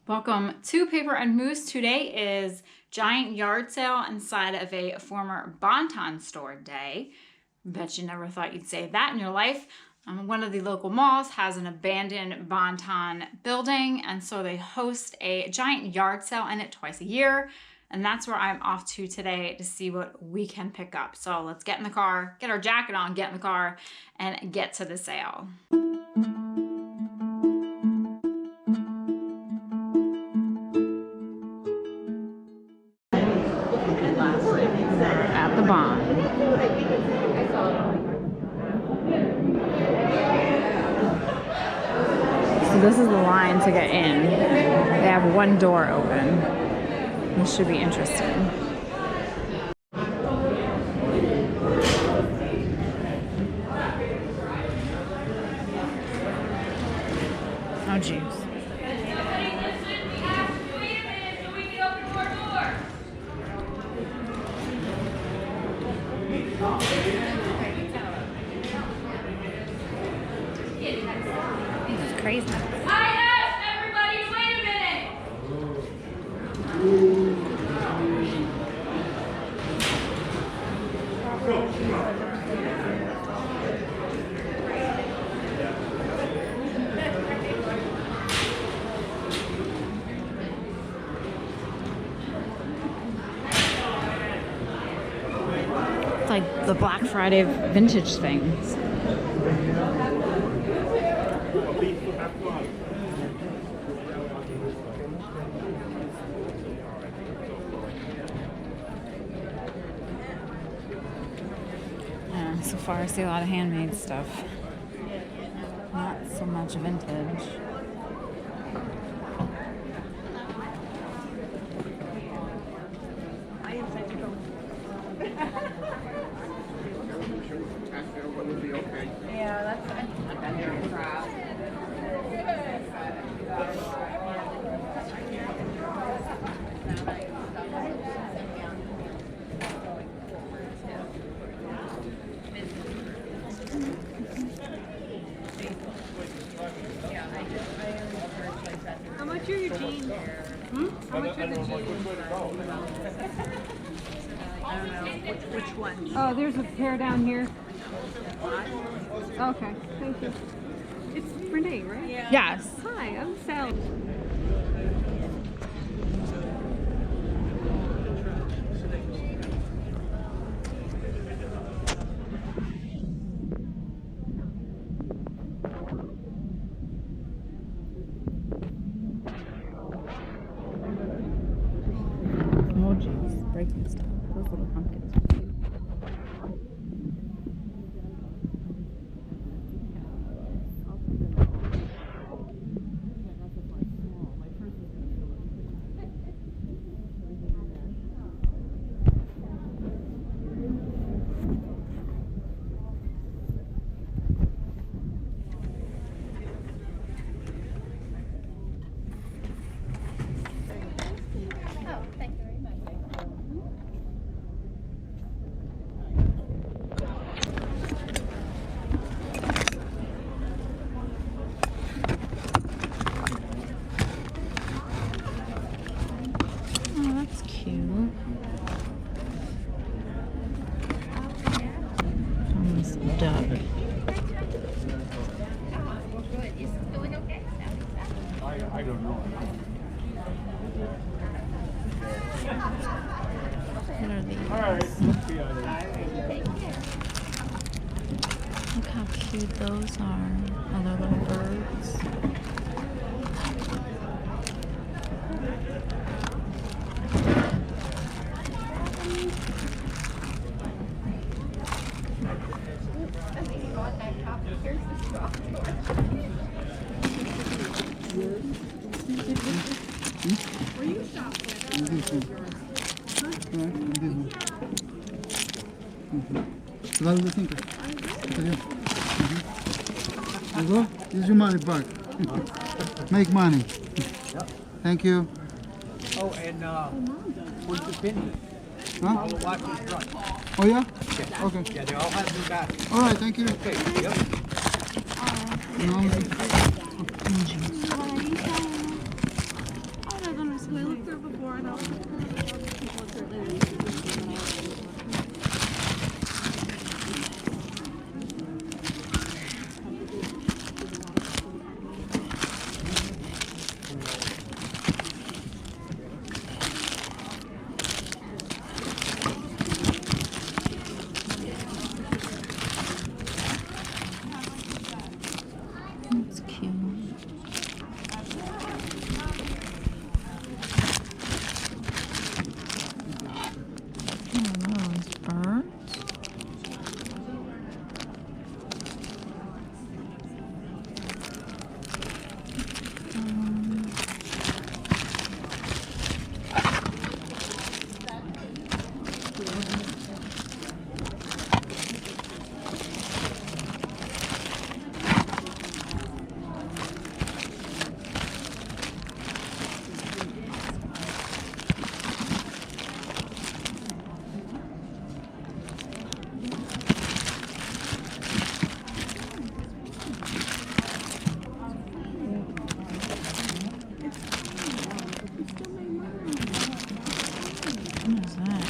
Welcome to Paper and Moose. Today is giant yard sale inside of a former Bon-Ton store day. Bet you never thought you'd say that in your life. One of the local malls has an abandoned Bon-Ton building, and so they host a giant yard sale in it twice a year. And that's where I'm off to today to see what we can pick up. So let's get in the car, get our jacket on, get in the car, and get to the sale. At the Bon. So this is the line to get in. They have one door open. This should be interesting. Oh geez. This is crazy. I asked everybody to wait a minute. It's like the Black Friday vintage things. Yeah, so far I see a lot of handmade stuff. Not so much vintage. Yeah, that's fine. How much are your jeans? How much are the jeans? I don't know. Which one? Oh, there's a pair down here. Okay, thank you. It's Renee, right? Yeah. Yes. Hi, I'm Sally. Emojis, breaking stuff. Those little pumpkins are cute. Oh, that's cute. Almost duck. I don't know. What are these? All right, let's be honest. Look how cute those are. Oh, they're little birds. This is your money back. Make money. Thank you. Oh, and where's the penny? Huh? All the watches front. Oh yeah? Yeah. Okay. Yeah, they all have their back. All right, thank you. Okay, yep. I know. Well, certainly there's people that I like. That's cute. Oh, those birds. What is that?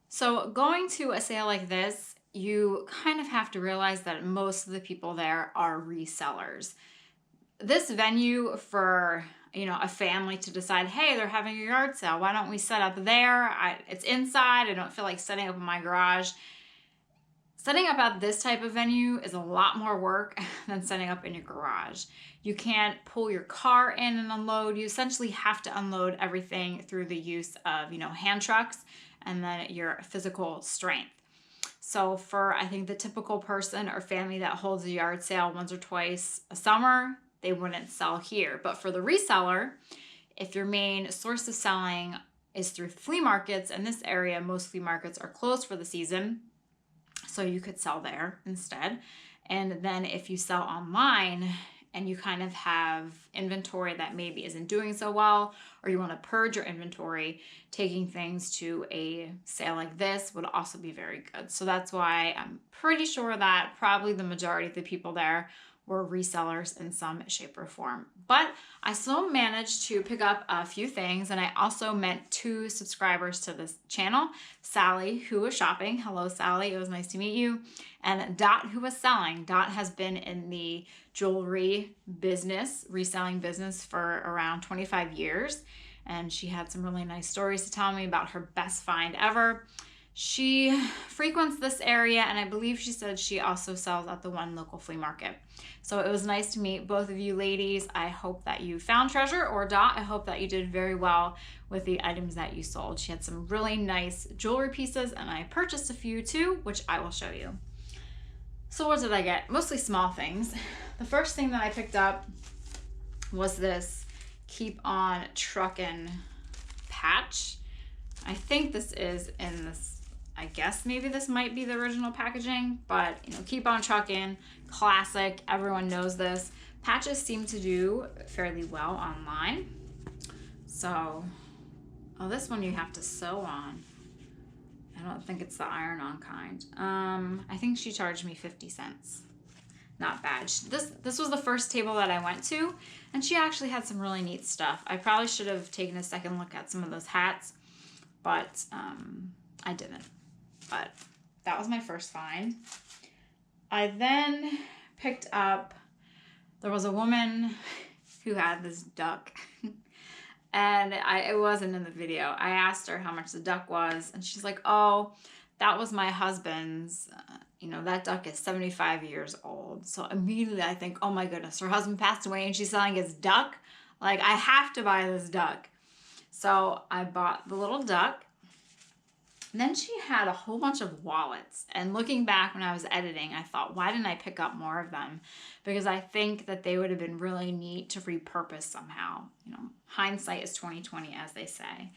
So going to a sale like this, you kind of have to realize that most of the people there are resellers. This venue for, a family to decide, hey, they're having a yard sale. Why don't we set up there? It's inside. I don't feel like setting up in my garage. Setting up at this type of venue is a lot more work than setting up in your garage. You can't pull your car in and unload. You essentially have to unload everything through the use of, hand trucks and then your physical strength. So for, I think, the typical person or family that holds a yard sale once or twice a summer, they wouldn't sell here. But for the reseller, if your main source of selling is through flea markets, in this area, most flea markets are closed for the season, so you could sell there instead. And then if you sell online and you kind of have inventory that maybe isn't doing so well, or you want to purge your inventory, taking things to a sale like this would also be very good. So that's why I'm pretty sure that probably the majority of the people there were resellers in some shape or form. But I still managed to pick up a few things, and I also met 2 subscribers to this channel. Sally, who was shopping. Hello, Sally. It was nice to meet you. And Dot, who was selling. Dot has been in the jewelry business, reselling business for around 25 years. And she had some really nice stories to tell me about her best find ever. She frequents this area, and I believe she said she also sells at the one local flea market. So it was nice to meet both of you ladies. I hope that you found treasure, or Dot, I hope that you did very well with the items that you sold. She had some really nice jewelry pieces, and I purchased a few too, which I will show you. So what did I get? Mostly small things. The first thing that I picked up was this Keep On Truckin' patch. I think this is in this, I guess maybe this might be the original packaging, but Keep On Truckin', classic, everyone knows this. Patches seem to do fairly well online. So, this one you have to sew on. I don't think it's the iron-on kind. I think she charged me 50 cents. Not bad. This was the first table that I went to, and she actually had some really neat stuff. I probably should have taken a second look at some of those hats, but I didn't. But that was my first find. I then picked up, there was a woman who had this duck, and it wasn't in the video. I asked her how much the duck was, and she's like, oh, that was my husband's. That duck is 75 years old. So immediately I think, oh my goodness, her husband passed away and she's selling his duck. Like, I have to buy this duck. So I bought the little duck. And then she had a whole bunch of wallets. And looking back when I was editing, I thought, why didn't I pick up more of them? Because I think that they would have been really neat to repurpose somehow. Hindsight is 20/20, as they say.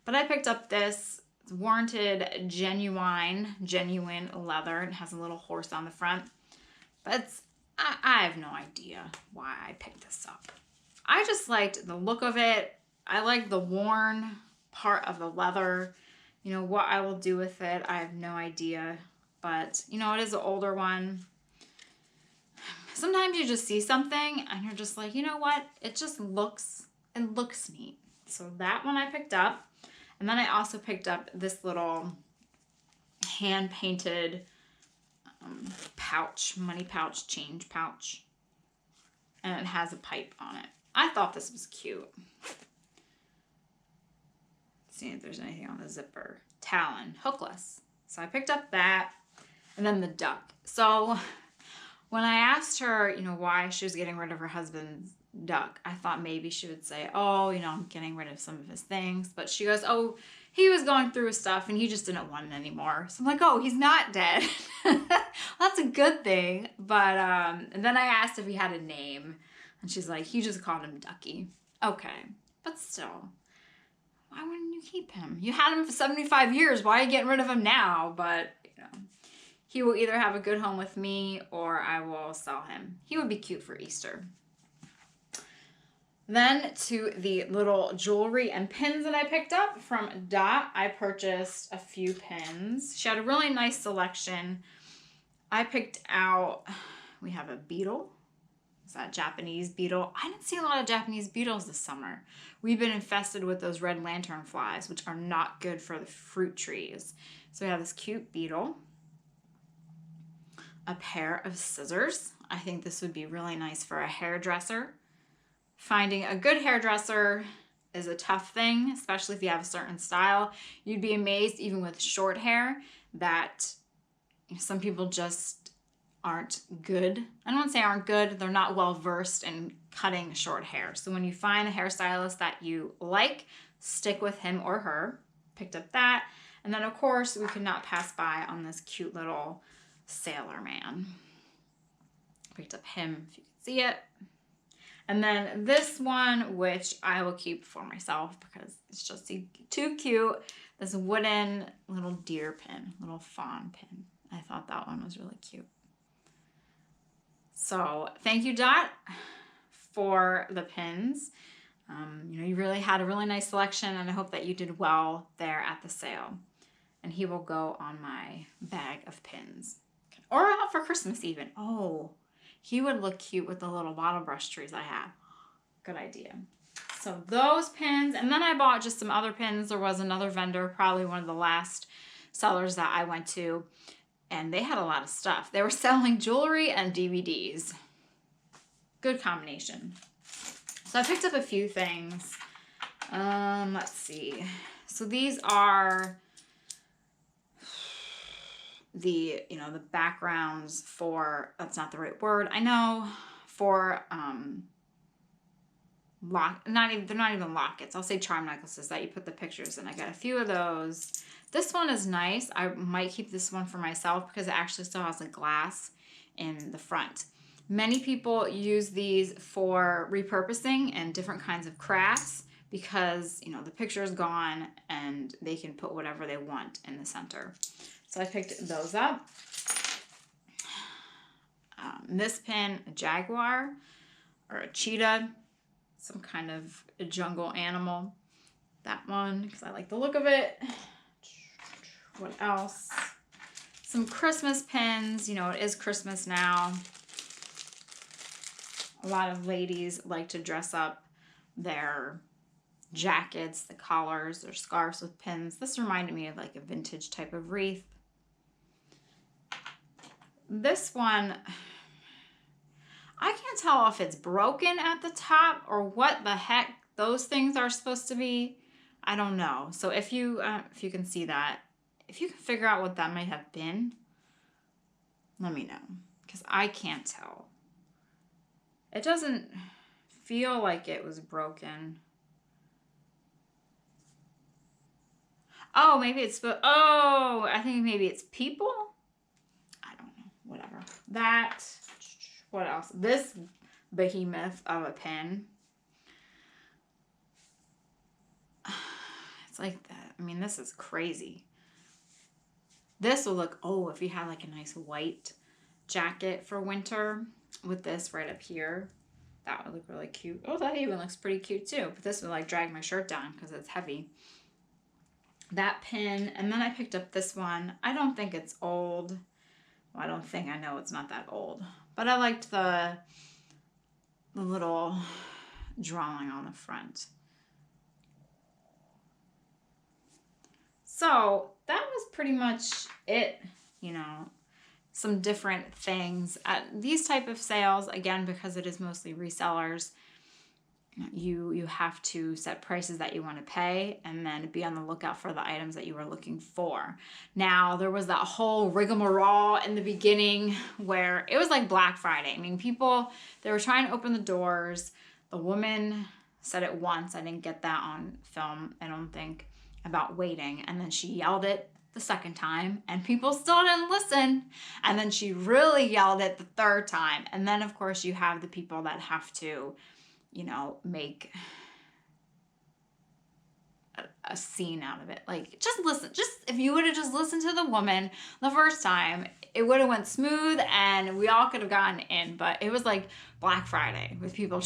But I picked up this. It's warranted genuine leather. It has a little horse on the front. But I have no idea why I picked this up. I just liked the look of it. I like the worn part of the leather. What I will do with it, I have no idea. But, it is an older one. sometimes you just see something and you're just like, you know what? It looks neat. So that one I picked up. And then I also picked up this little hand painted pouch, money pouch, change pouch. And it has a pipe on it. I thought this was cute. Let's see if there's anything on the zipper. Talon, hookless. So I picked up that. And then the duck. So when I asked her, you know, why she was getting rid of her husband's duck, I thought maybe she would say, oh, you know, I'm getting rid of some of his things. But she goes, oh, he was going through his stuff and he just didn't want it anymore. So I'm like, oh, he's not dead. That's a good thing. But and then I asked if he had a name. And she's like, he just called him Ducky. Okay. But still, why wouldn't you keep him? You had him for 75 years. Why are you getting rid of him now? But, you know, he will either have a good home with me or I will sell him. He would be cute for Easter. Then to the little jewelry and pins that I picked up from Dot. I purchased a few pins. She had a really nice selection. I picked out, we have a beetle. Is that Japanese beetle? I didn't see a lot of Japanese beetles this summer. We've been infested with those red lantern flies, which are not good for the fruit trees. So we have this cute beetle. A pair of scissors. I think this would be really nice for a hairdresser. Finding a good hairdresser is a tough thing, especially if you have a certain style. You'd be amazed, even with short hair, that some people just aren't good. I don't want to say aren't good. They're not well versed in cutting short hair. So when you find a hairstylist that you like, stick with him or her. Picked up that. And then, of course, we could not pass by on this cute little sailor man. Picked up him, if you can see it. And then this one, which I will keep for myself because it's just too cute. This wooden little deer pin, little fawn pin. I thought that one was really cute. So thank you, Dot, for the pins. You know, you really had a really nice selection, and I hope that you did well there at the sale. And he will go on my bag of pins. Or out for Christmas even. Oh, he would look cute with the little bottle brush trees I have. Good idea. So those pins, and then I bought just some other pins. There was another vendor, probably one of the last sellers that I went to, and they had a lot of stuff. They were selling jewelry and DVDs. Good combination. So I picked up a few things. Let's see. So these are the, you know, the backgrounds for, that's not the right word, I know, for they're not even lockets. I'll say charm necklaces that you put the pictures in. I got a few of those. This one is nice. I might keep this one for myself because it actually still has a glass in the front. Many people use these for repurposing and different kinds of crafts because, you know, the picture is gone and they can put whatever they want in the center. So I picked those up. This pin, a jaguar or a cheetah, some kind of a jungle animal. That one, because I like the look of it. What else? Some Christmas pins. You know, it is Christmas now. A lot of ladies like to dress up their jackets, the collars, their scarves with pins. This reminded me of like a vintage type of wreath. This one, I can't tell if it's broken at the top or what the heck those things are supposed to be. I don't know. So if you can see that, if you can figure out what that might have been, let me know, because I can't tell. It doesn't feel like it was broken. Oh, maybe it's, oh, I think maybe it's people. I don't know, whatever. That, what else? This behemoth of a pin. It's like that. I mean, this is crazy. This will look, oh, if you had like a nice white jacket for winter with this right up here, that would look really cute. Oh, that even looks pretty cute too. But this would like drag my shirt down because it's heavy. That pin, and then I picked up this one. I don't think it's old. Well, I don't think, I know it's not that old. But I liked the little drawing on the front. So that was pretty much it, you know, some different things. At these type of sales, again, because it is mostly resellers, you have to set prices that you want to pay and then be on the lookout for the items that you are looking for. Now, there was that whole rigmarole in the beginning where it was like Black Friday. I mean, people, they were trying to open the doors. The woman said it once. I didn't get that on film, I don't think, about waiting. And then she yelled it the second time and people still didn't listen. And then she really yelled it the third time. And then, of course, you have the people that have to, you know, make a scene out of it. Like, just listen. Just, if you would have just listened to the woman the first time, it would have went smooth and we all could have gotten in. But it was like Black Friday with people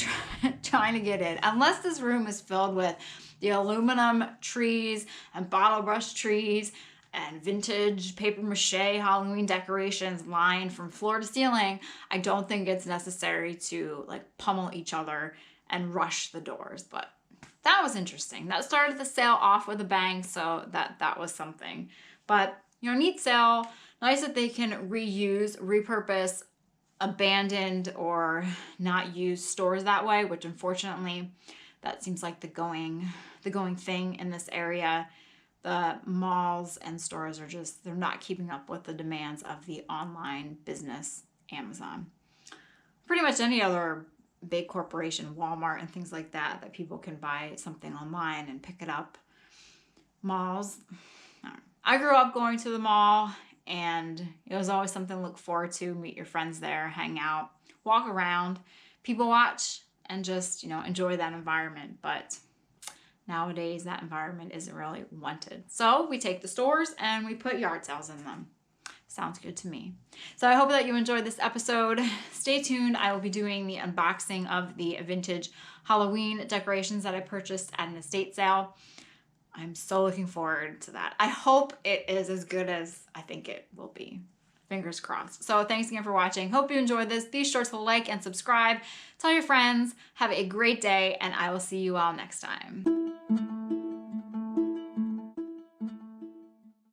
trying to get in. Unless this room is filled with the aluminum trees and bottle brush trees and vintage paper mache Halloween decorations lined from floor to ceiling, I don't think it's necessary to like pummel each other and rush the doors. But that was interesting. That started the sale off with a bang, so that was something. But, you know, neat sale. Nice that they can reuse, repurpose abandoned or not used stores that way, which unfortunately that seems like the going thing in this area. The malls and stores are just, they're not keeping up with the demands of the online business, Amazon. Pretty much any other big corporation, Walmart and things like that, that people can buy something online and pick it up. Malls, I grew up going to the mall and it was always something to look forward to, meet your friends there, hang out, walk around, people watch, and just, you know, enjoy that environment. But nowadays that environment isn't really wanted. So we take the stores and we put yard sales in them. Sounds good to me. So I hope that you enjoyed this episode. Stay tuned. I will be doing the unboxing of the vintage Halloween decorations that I purchased at an estate sale. I'm so looking forward to that. I hope it is as good as I think it will be. Fingers crossed. So thanks again for watching. Hope you enjoyed this. Be sure to like and subscribe. Tell your friends. Have a great day, and I will see you all next time.